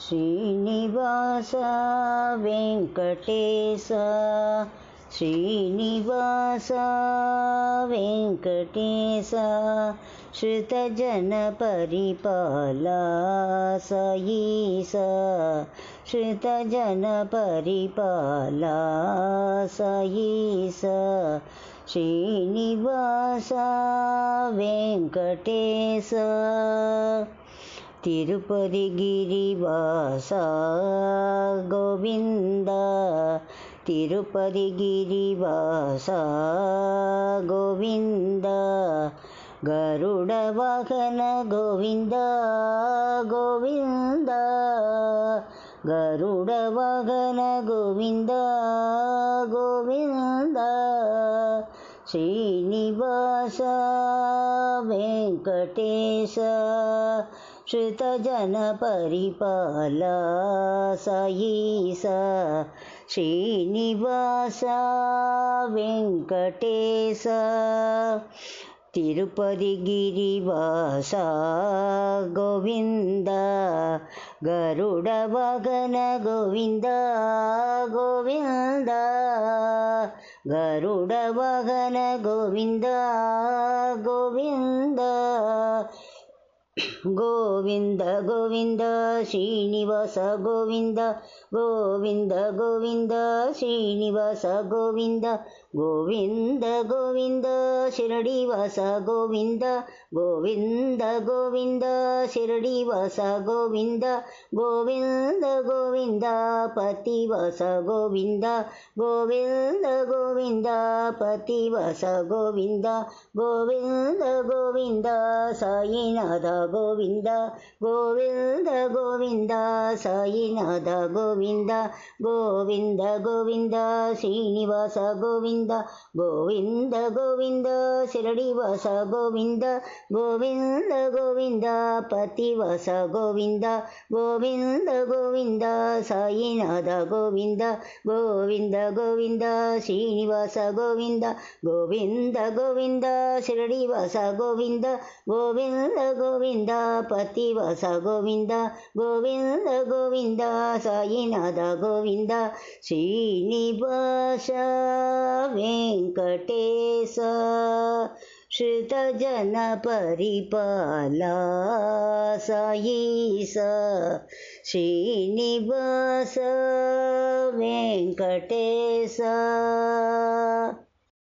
श्रीनिवास वेङ्कटेश श्रीनिवास वेङ्कटेश श्रुतजनपरिपाला स ईश श्रुतजनपरिपाला स ईश श्रीनिवास वेङ्कटेश तिरुपति गिरिवास गोविंद तिरुपति गिरिवास गोविंद गरुड़ वाहन गोविंद गोविंद गरुड़ वाहन गोविंद गोविंद श्रीनिवास वेङ्कटेश श्रुतजनपरिपाला स ईश श्रीनिवास वेङ्कटेश तिरुपति गिरिवास गोविंद गरुड़ वाहन गोविंद गोविंद गरुड़ वाहन गोविंद गोविंद गोविंद गोविंद श्रीनिवास गोविंद गोविंद गोविंद श्रीनिवास गोविंद गोविंद गोविंद शिरडीवास गोविंद गोविंद गोविंद शिरडीवास गोविंद गोविंद गोविंद पतिवास गोविंद गोविंद गोविंद पतिवास गोविंद गोविंद गोविंद साईनाथ गोविंद गोविंद गोविंद साईनाथ गोविंद गोविंद गोविंद श्रीनिवास गोविंद गोविंद गोविंद शिरडीवास गोविंद गोविंद गोविंद पतिवास गोविंद गोविंद गोविंद साईनाथ गोविंद गोविंद गोविंद श्रीनिवास गोविंद गोविंद गोविंद शिरडीवास गोविंद गोविंद गोविंद पतिवास गोविंद गोविंद गोविंद साईनाथ गोविंद श्रीनिवास वेङ्कटेश श्रुतजनपरिपाला स ईश श्रीनिवास वेङ्कटेश।